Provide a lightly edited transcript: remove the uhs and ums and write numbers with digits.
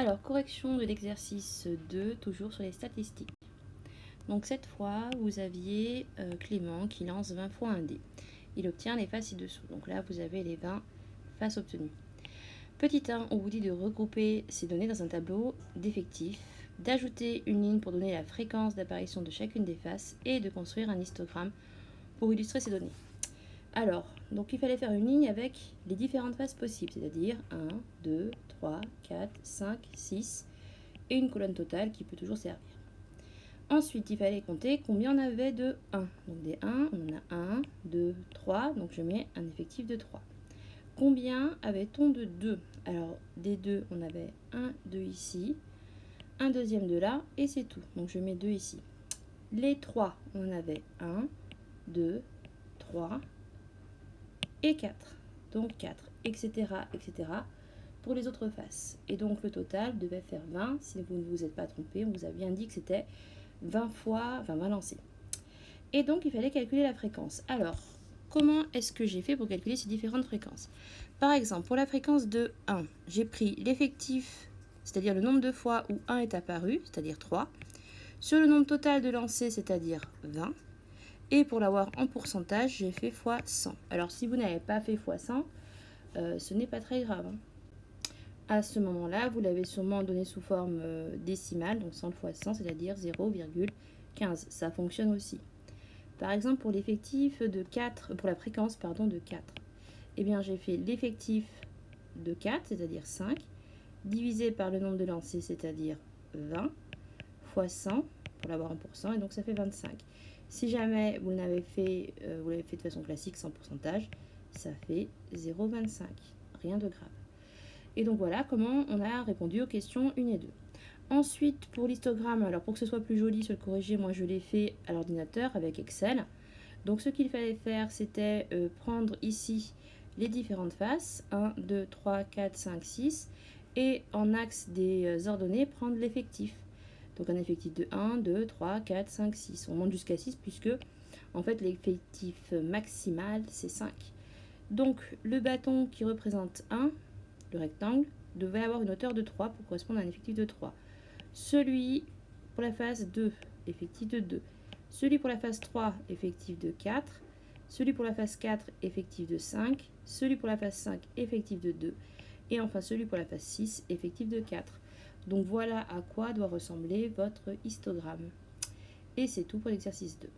Alors, correction de l'exercice 2, toujours sur les statistiques. Donc cette fois, vous aviez Clément qui lance 20 fois un dé. Il obtient les faces ci-dessous. Donc là, vous avez les 20 faces obtenues. Petit 1, on vous dit de regrouper ces données dans un tableau d'effectifs, d'ajouter une ligne pour donner la fréquence d'apparition de chacune des faces et de construire un histogramme pour illustrer ces données. Alors, donc il fallait faire une ligne avec les différentes faces possibles, c'est-à-dire 1, 2, 3, 4, 5, 6 et une colonne totale qui peut toujours servir. Ensuite, il fallait compter combien on avait de 1. Donc des 1, on en a 1, 2, 3, donc je mets un effectif de 3. Combien avait-on de 2? Alors, des 2, on avait 1, 2 ici, un deuxième de là, et c'est tout. Donc je mets 2 ici. Les 3, on avait 1, 2, 3 et 4. Donc 4, etc., etc. pour les autres faces. Et donc le total devait faire 20. Si vous ne vous êtes pas trompé, on vous a bien dit que c'était 20 lancés. Et donc il fallait calculer la fréquence. Alors, comment est-ce que j'ai fait pour calculer ces différentes fréquences? Par exemple, pour la fréquence de 1, j'ai pris l'effectif, c'est-à-dire le nombre de fois où 1 est apparu, c'est-à-dire 3, sur le nombre total de lancers, c'est-à-dire 20, et pour l'avoir en pourcentage, j'ai fait fois 100. Alors si vous n'avez pas fait fois 100, ce n'est pas très grave. À ce moment-là, vous l'avez sûrement donné sous forme décimale, donc 100 fois 100, c'est-à-dire 0,15. Ça fonctionne aussi. Par exemple, pour l'effectif de 4, pour la fréquence de 4, eh bien j'ai fait l'effectif de 4, c'est-à-dire 5, divisé par le nombre de lancers, c'est-à-dire 20, fois 100, pour l'avoir en pourcent, et donc ça fait 25. Si jamais vous l'avez fait de façon classique, sans pourcentage, ça fait 0,25. Rien de grave. Et donc voilà comment on a répondu aux questions 1 et 2. Ensuite, pour l'histogramme, alors pour que ce soit plus joli sur le corrigé, moi je l'ai fait à l'ordinateur avec Excel. Donc ce qu'il fallait faire, c'était prendre ici les différentes faces, 1, 2, 3, 4, 5, 6, et en axe des ordonnées, prendre l'effectif. Donc un effectif de 1, 2, 3, 4, 5, 6. On monte jusqu'à 6 puisque en fait l'effectif maximal c'est 5. Donc le bâton qui représente 1, le rectangle, devait avoir une hauteur de 3 pour correspondre à un effectif de 3. Celui pour la phase 2, effectif de 2. Celui pour la phase 3, effectif de 4. Celui pour la phase 4, effectif de 5. Celui pour la phase 5, effectif de 2. Et enfin celui pour la phase 6, effectif de 4. Donc voilà à quoi doit ressembler votre histogramme. Et c'est tout pour l'exercice 2.